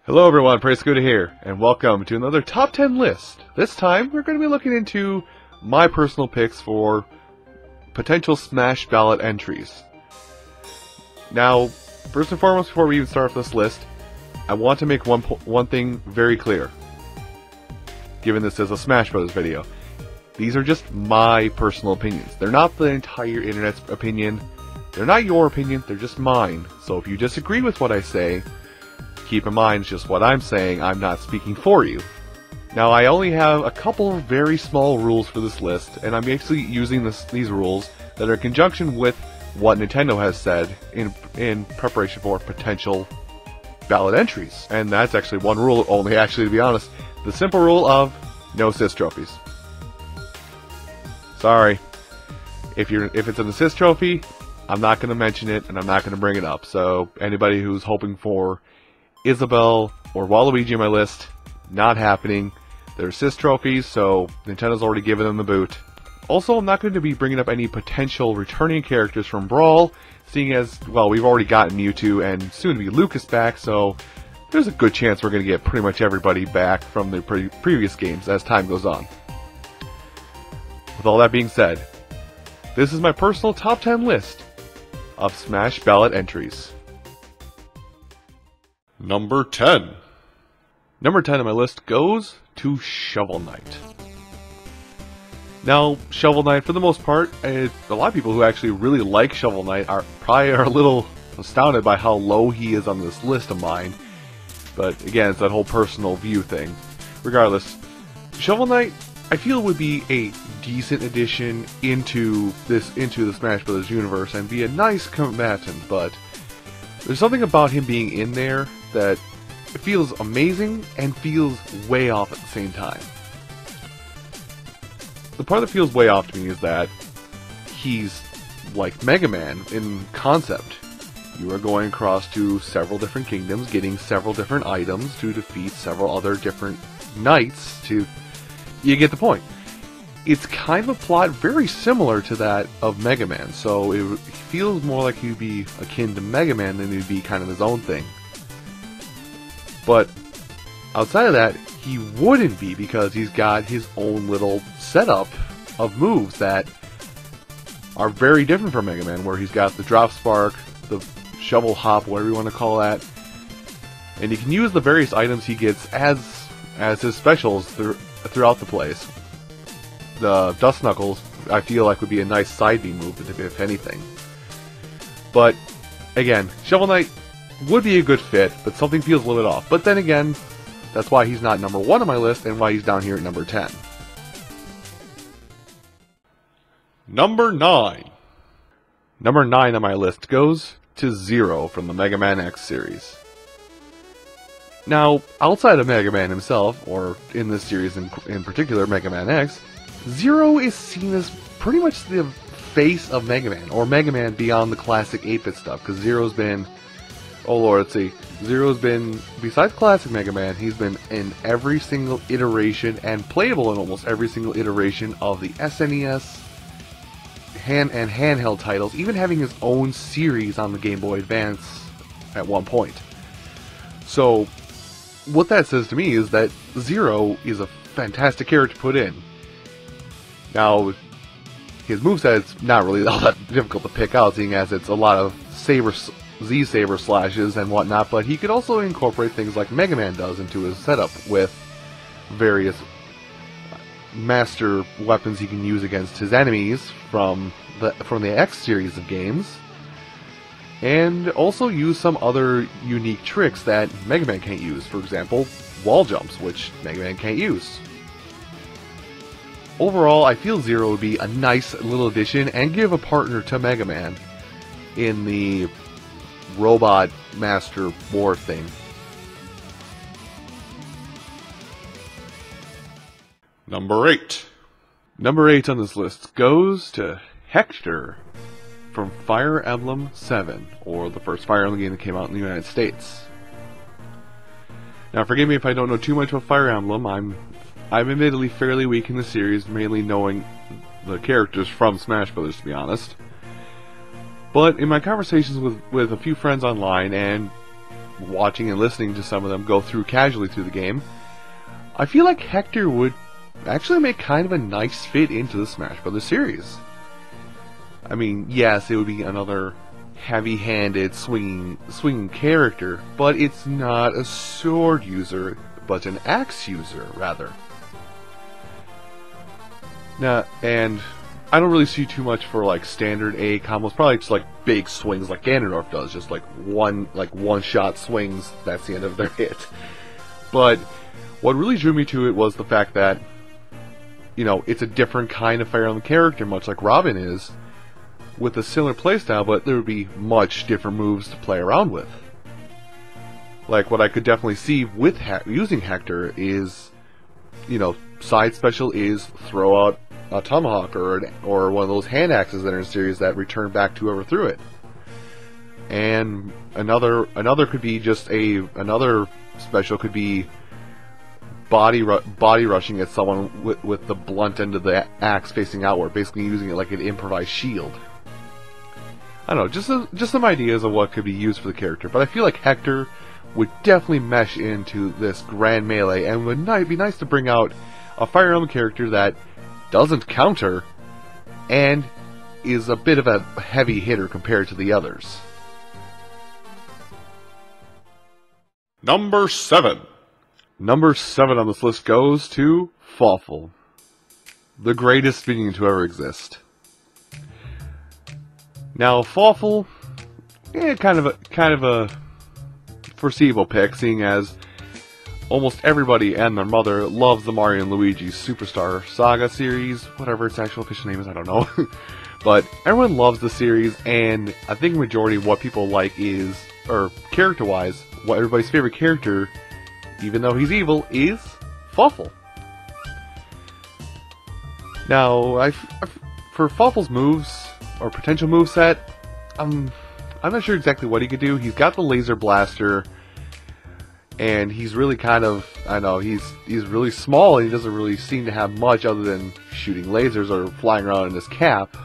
Hello everyone, PraceScooter here, and welcome to another Top 10 list. This time, we're going to be looking into my personal picks for potential Smash Ballot entries. Now, first and foremost, before we even start off this list, I want to make one thing very clear. Given this as a Smash Bros. Video, these are just my personal opinions. They're not the entire internet's opinion. They're not your opinion, they're just mine. So if you disagree with what I say, keep in mind, it's just what I'm saying, I'm not speaking for you. Now, I only have a couple of very small rules for this list, and I'm actually using these rules that are in conjunction with what Nintendo has said in preparation for potential ballot entries. And that's actually one rule only, actually, to be honest. The simple rule of no assist trophies. Sorry. If it's an assist trophy, I'm not going to mention it, and I'm not going to bring it up. So, anybody who's hoping for Isabelle or Waluigi in my list, not happening. They're assist trophies, so Nintendo's already given them the boot. Also, I'm not going to be bringing up any potential returning characters from Brawl, seeing as, well, we've already gotten Mewtwo and soon to be Lucas back, so there's a good chance we're going to get pretty much everybody back from the previous games as time goes on. With all that being said, this is my personal top 10 list of Smash Ballot entries. Number 10. Number 10 on my list goes to Shovel Knight. Now, Shovel Knight, for the most part, a lot of people who actually really like Shovel Knight are a little astounded by how low he is on this list of mine. But again, it's that whole personal view thing. Regardless, Shovel Knight, I feel, would be a decent addition into the Smash Bros. Universe and be a nice combatant, but there's something about him being in there that feels amazing and feels way off at the same time. The part that feels way off to me is that he's like Mega Man in concept. You are going across to several different kingdoms, getting several different items to defeat several other different knights to... You get the point. It's kind of a plot very similar to that of Mega Man, so it feels more like he'd be akin to Mega Man than he'd be kind of his own thing. But outside of that, he wouldn't be, because he's got his own little setup of moves that are very different from Mega Man, where he's got the Drop Spark, the Shovel Hop, whatever you want to call that, and he can use the various items he gets as his specials throughout the place. The Dust Knuckles, I feel like, would be a nice side B move, if anything. But, again, Shovel Knight would be a good fit, but something feels a little bit off. But then again, that's why he's not number 1 on my list, and why he's down here at number 10. Number 9. Number 9 on my list goes to Zero from the Mega Man X series. Now, outside of Mega Man himself, or in this series in particular, Mega Man X, Zero is seen as pretty much the face of Mega Man, or Mega Man beyond the classic 8-bit stuff, because Zero's been... Oh lord, let's see. Zero's been, besides classic Mega Man, he's been in every single iteration, and playable in almost every single iteration of the SNES and handheld titles, even having his own series on the Game Boy Advance at one point. So, what that says to me is that Zero is a fantastic character to put in. Now, his moveset's not really all that difficult to pick out, seeing as it's a lot of Z-Saber slashes and whatnot, but he could also incorporate things like Mega Man does into his setup with various master weapons he can use against his enemies from the X series of games, and also use some other unique tricks that Mega Man can't use. For example, wall jumps, which Mega Man can't use. Overall, I feel Zero would be a nice little addition and give a partner to Mega Man in the robot master war thing. Number 8. Number 8 on this list goes to Hector from Fire Emblem 7, or the first Fire Emblem game that came out in the United States. Now, forgive me if I don't know too much about Fire Emblem. I'm admittedly fairly weak in the series, mainly knowing the characters from Smash Bros., to be honest. But in my conversations with a few friends online, and watching and listening to some of them go through casually through the game, I feel like Hector would actually make kind of a nice fit into the Smash Brothers series. I mean, yes, it would be another heavy-handed swinging character, but it's not a sword user, but an axe user, rather. Now, and I don't really see too much for like standard A combos, probably just like big swings like Ganondorf does, just like one-shot swings, that's the end of their hit. But what really drew me to it was the fact that, you know, it's a different kind of Fire Emblem character, much like Robin is, with a similar playstyle, but there would be much different moves to play around with. Like, what I could definitely see with using Hector is, you know, side special is throw out a tomahawk or one of those hand axes that are in the series that return back to whoever threw it. And another could be just another special could be body rushing at someone with the blunt end of the axe facing outward, basically using it like an improvised shield. I don't know, just some ideas of what could be used for the character, but I feel like Hector would definitely mesh into this grand melee, and would be nice to bring out a Fire Emblem character that doesn't counter, and is a bit of a heavy hitter compared to the others. Number 7. Number 7 on this list goes to Fawful, the greatest minion to ever exist. Now, Fawful, kind of a foreseeable pick, seeing as almost everybody and their mother loves the Mario and Luigi Superstar Saga series, whatever its actual official name is, I don't know. But everyone loves the series, and I think the majority of what people like is, or character-wise, what everybody's favorite character, even though he's evil, is Fawful. Now, for Fawful's moves, or potential moveset, I'm not sure exactly what he could do. He's got the laser blaster, and he's really kind of, I know, he's really small, and he doesn't really seem to have much other than shooting lasers or flying around in his cap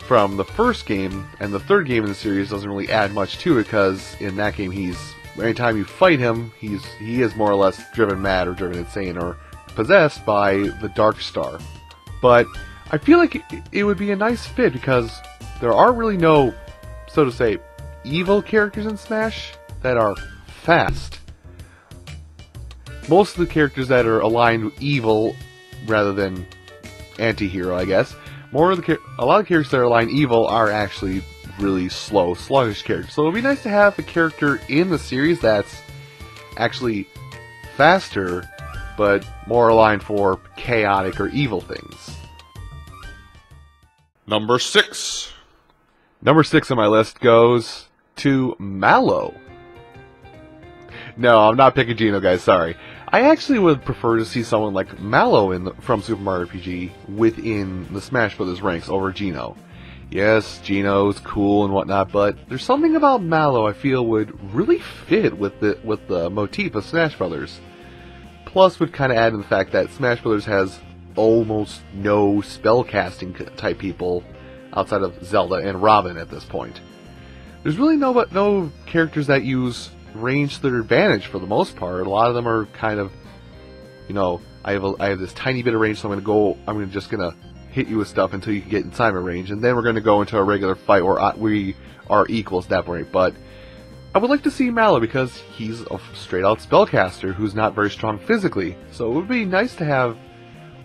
from the first game, and the third game in the series doesn't really add much to it, because in that game anytime you fight him, he is more or less driven mad or driven insane or possessed by the Dark Star. But I feel like it would be a nice fit, because there are really no, so to say, evil characters in Smash that are fast. Most of the characters that are aligned with evil rather than anti-hero, I guess, a lot of characters that are aligned evil are actually really slow, sluggish characters. So it would be nice to have a character in the series that's actually faster, but more aligned for chaotic or evil things. Number 6. Number 6 on my list goes to Mallow. No, I'm not picking Geno, guys, sorry. I actually would prefer to see someone like Mallow from Super Mario RPG within the Smash Brothers ranks over Geno. Yes, Geno's cool and whatnot, but there's something about Mallow I feel would really fit with the motif of Smash Brothers. Plus, would kind of add in the fact that Smash Brothers has almost no spellcasting type people outside of Zelda and Robin at this point. There's really no characters that use range to their advantage for the most part. A lot of them are kind of, you know, I have this tiny bit of range, so I'm just gonna hit you with stuff until you can get inside my range, and then we're gonna go into a regular fight where we are equals at that point. But I would like to see Mallow, because he's a straight out spellcaster who's not very strong physically. So it would be nice to have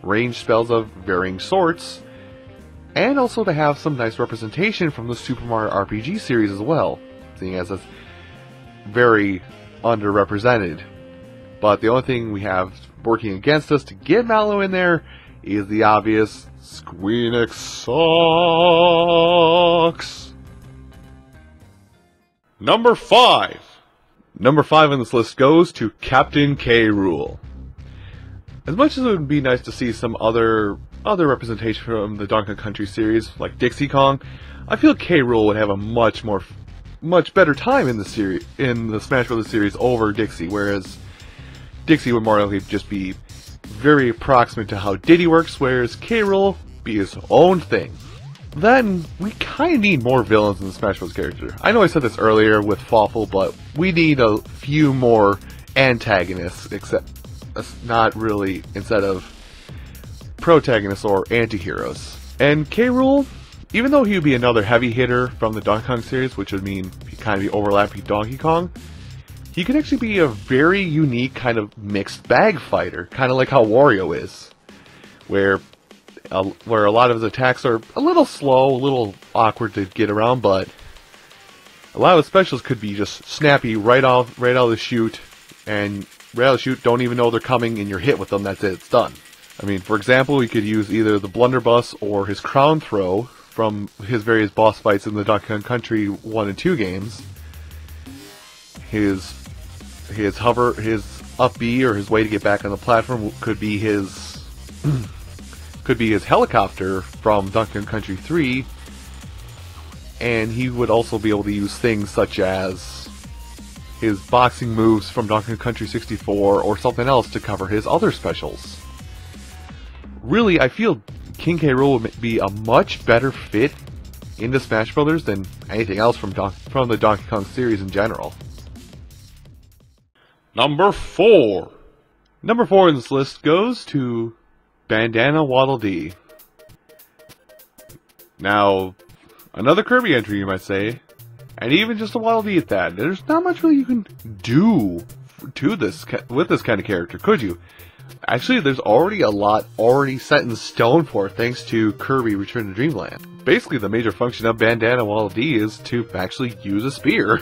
ranged spells of varying sorts, and also to have some nice representation from the Super Mario RPG series as well, seeing as it's very underrepresented. But the only thing we have working against us to get Mallow in there is the obvious Squeenix sucks. Number 5. Number 5 on this list goes to Captain K. Rool. As much as it would be nice to see some other representation from the Donkey Kong Country series, like Dixie Kong, I feel K. Rool would have a much better time in the Smash Bros. Series over Dixie, whereas Dixie would more likely just be very approximate to how Diddy works, whereas K. Rool be his own thing. then we kind of need more villains in the Smash Bros. Character. I know I said this earlier with Fawful, but we need a few more antagonists, except not really, instead of protagonists or anti-heroes. And Rool, even though he would be another heavy hitter from the Donkey Kong series, which would mean he'd kind of be overlapping Donkey Kong, he could actually be a very unique kind of mixed bag fighter, kind of like how Wario is, where a lot of his attacks are a little slow, a little awkward to get around, but a lot of the specials could be just snappy right out of the chute, and right out of the chute, don't even know they're coming, and you're hit with them, that's it, it's done. I mean, for example, we could use either the blunderbuss or his crown throw from his various boss fights in the Donkey Kong Country 1 and 2 games. His up B, or his way to get back on the platform, could be his helicopter from Donkey Kong Country 3, and he would also be able to use things such as his boxing moves from Donkey Kong Country 64 or something else to cover his other specials. Really, I feel King K. Rool would be a much better fit into Smash Brothers than anything else from the Donkey Kong series in general. Number 4. Number 4 in this list goes to Bandana Waddle Dee. Now, another Kirby entry, you might say, and even just a Waddle Dee at that. There's not much really you can do to this with this kind of character, could you? Actually, there's already a lot set in stone for it, thanks to Kirby Return to Dreamland. Basically, the major function of Bandana Waddle Dee is to actually use a spear.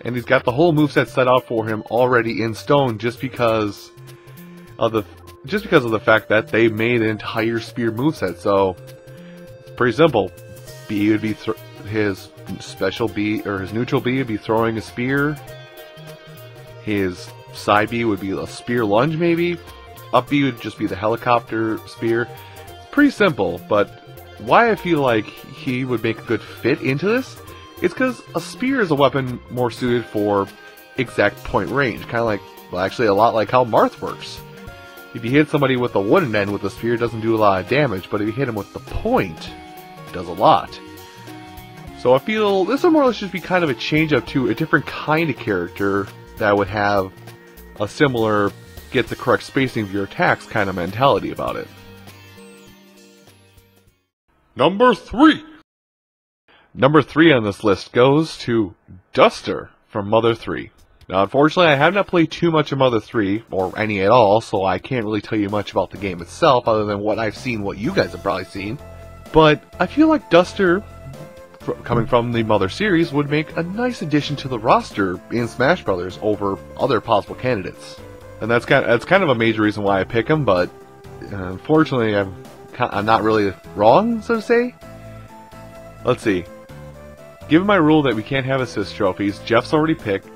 And he's got the whole moveset set out for him already in stone just because of the fact that they made an entire spear moveset. So it's pretty simple. B would be his special B, or his neutral B would be throwing a spear. His side B would be a spear lunge maybe. Up B would just be the helicopter spear. It's pretty simple, but why I feel like he would make a good fit into this, it's because a spear is a weapon more suited for exact point range. Kind of like, well, actually a lot like how Marth works. If you hit somebody with a wooden end with a spear, it doesn't do a lot of damage, but if you hit him with the point, it does a lot. So I feel this would more or less just be kind of a change up to a different kind of character that would have a similar get the correct spacing of your attacks kind of mentality about it. Number 3. Number 3 on this list goes to Duster from Mother 3. Now, unfortunately, I have not played too much of Mother 3, or any at all, so I can't really tell you much about the game itself, other than what I've seen, what you guys have probably seen. But I feel like Duster, coming from the Mother series, would make a nice addition to the roster in Smash Brothers over other possible candidates. And that's kind of a major reason why I pick him, but unfortunately, I'm not really wrong, so to say. Let's see. Given my rule that we can't have assist trophies, Jeff's already picked.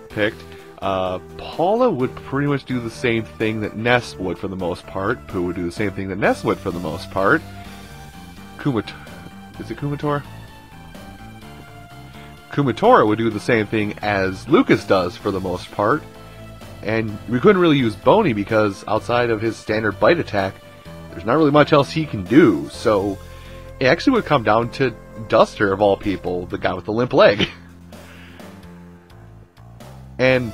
Paula would pretty much do the same thing that Ness would for the most part. Pooh would do the same thing that Ness would for the most part. Is it Kumatora? Kumatora would do the same thing as Lucas does for the most part. And we couldn't really use Boney because outside of his standard bite attack, there's not really much else he can do. So it actually would come down to Duster, of all people, the guy with the limp leg. And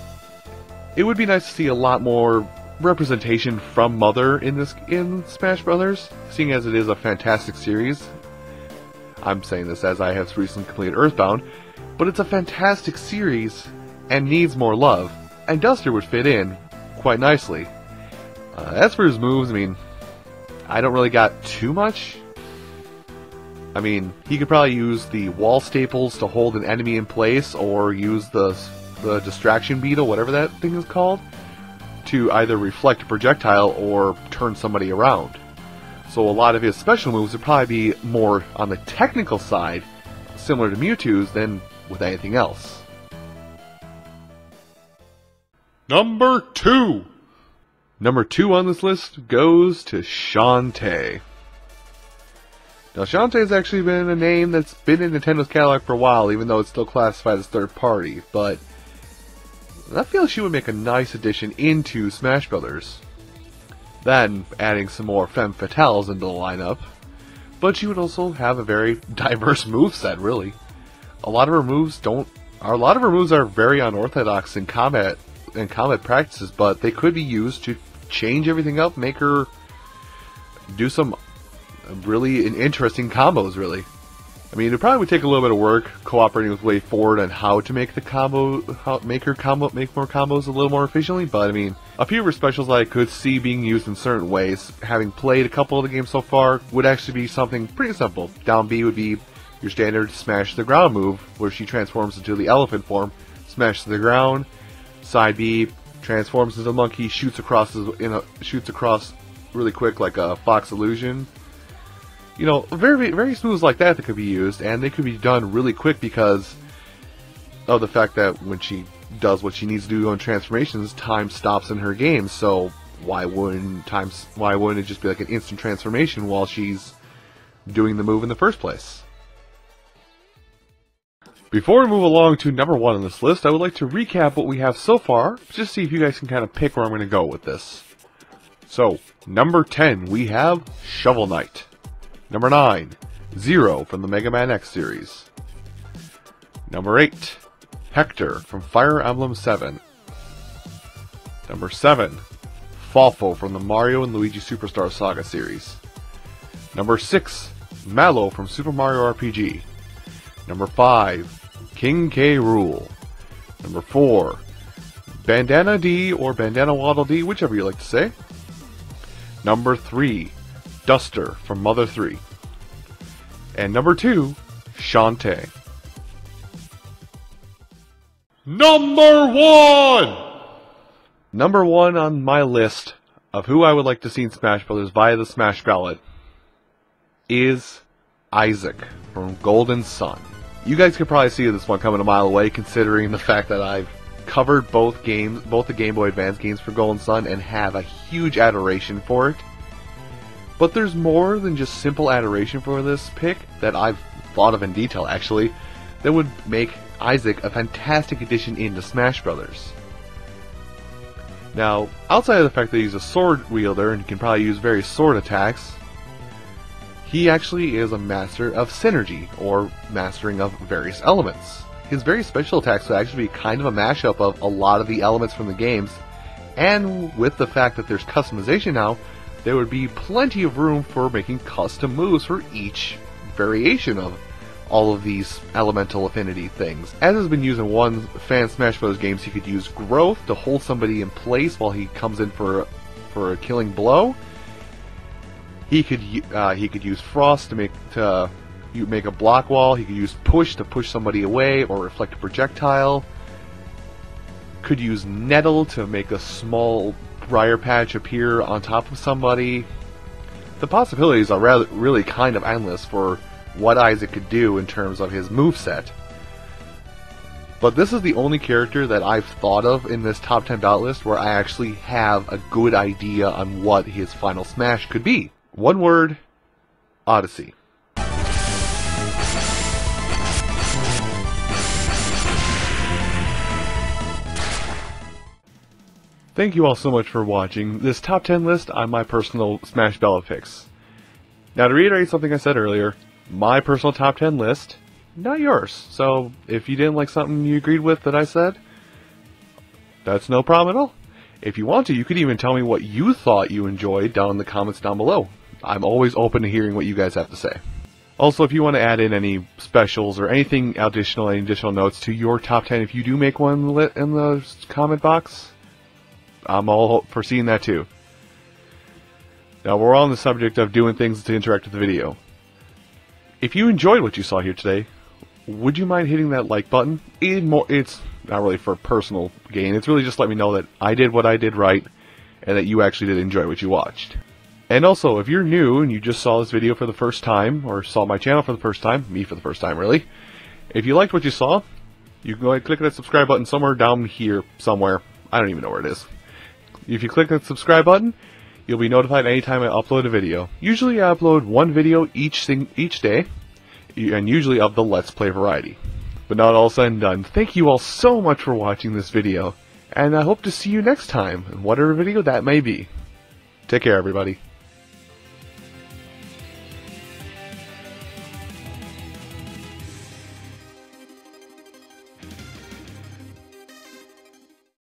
it would be nice to see a lot more representation from Mother in Smash Brothers, seeing as it is a fantastic series. I'm saying this as I have recently completed Earthbound, but it's a fantastic series and needs more love, and Duster would fit in quite nicely. As for his moves, I mean, I don't really got too much. I mean, he could probably use the wall staples to hold an enemy in place, or use the distraction beetle, whatever that thing is called, to either reflect a projectile or turn somebody around. So a lot of his special moves would probably be more on the technical side, similar to Mewtwo's, than with anything else. Number 2. Number 2 on this list goes to Shantae. Now, Shantae has actually been a name that's been in Nintendo's catalog for a while, even though it's still classified as third party, but I feel she would make a nice addition into Smash Brothers. Then, adding some more femme fatales into the lineup, but she would also have a very diverse moveset, really. A lot of her moves are very unorthodox in combat practices, but they could be used to change everything up, make her do some really interesting combos, really. I mean, it probably would take a little bit of work cooperating with Way Forward on how to make the make more combos a little more efficiently, but I mean, a few of her specials I could see being used in certain ways, having played a couple of the games so far, would actually be something pretty simple. Down B would be your standard smash the ground move, where she transforms into the elephant form, smash to the ground. Side B transforms into a monkey, shoots across really quick like a Fox illusion. You know, very moves like that could be used, and they could be done really quick because of the fact that when she does what she needs to do on transformations, time stops in her game. So why wouldn't it just be like an instant transformation while she's doing the move in the first place? Before we move along to number 1 on this list, I would like to recap what we have so far, just see if you guys can kind of pick where I'm going to go with this. So, number 10, we have Shovel Knight. Number 9, Zero from the Mega Man X series. Number 8, Hector from Fire Emblem 7. Number 7, Fawful from the Mario and Luigi Superstar Saga series. Number 6, Mallow from Super Mario RPG. Number 5, King K. Rool. Number 4, Bandana D or Bandana Waddle D, whichever you like to say. Number 3, Duster from Mother 3. And number 2, Shantae. Number 1! Number 1 on my list of who I would like to see in Smash Bros. Via the Smash Ballot is Isaac from Golden Sun. You guys could probably see this one coming a mile away, considering the fact that I've covered both the Game Boy Advance games for Golden Sun, and have a huge adoration for it. But there's more than just simple adoration for this pick that I've thought of in detail, actually, that would make Isaac a fantastic addition into Smash Bros. Now, outside of the fact that he's a sword wielder and can probably use various sword attacks, he actually is a master of synergy, or mastering of various elements. His very special attacks would actually be kind of a mashup of a lot of the elements from the games, and with the fact that there's customization now, there would be plenty of room for making custom moves for each variation of all of these elemental affinity things. As has been used in one fan Smash Bros. Games, he could use growth to hold somebody in place while he comes in for a killing blow. He could use frost to make a block wall. He could use push to push somebody away or reflect a projectile. Could use nettle to make a small briar patch appear on top of somebody. The possibilities are really kind of endless for what Isaac could do in terms of his moveset. But this is the only character that I've thought of in this top 10 ballot list where I actually have a good idea on what his final smash could be. One word: Odyssey. Thank you all so much for watching this top 10 list on my personal Smash Ballot picks. Now, to reiterate something I said earlier, my personal top 10 list, not yours. So if you didn't like something you agreed with that I said, that's no problem at all. If you want to, you could even tell me what you thought you enjoyed down in the comments down below. I'm always open to hearing what you guys have to say. Also, if you want to add in any specials or any additional notes to your top 10, if you do make one in the comment box, I'm all for seeing that too. Now, we're on the subject of doing things to interact with the video. If you enjoyed what you saw here today, would you mind hitting that like button? It's not really for personal gain, it's really just let me know that I did what I did right, and that you actually did enjoy what you watched. And also, if you're new and you just saw this video for the first time, or saw my channel for the first time, me for the first time really, if you liked what you saw, you can go ahead and click that subscribe button somewhere down here, somewhere. I don't even know where it is. If you click that subscribe button, you'll be notified anytime I upload a video. Usually I upload one video each day, and usually of the Let's Play variety. But not all said and done, thank you all so much for watching this video, and I hope to see you next time, in whatever video that may be. Take care, everybody.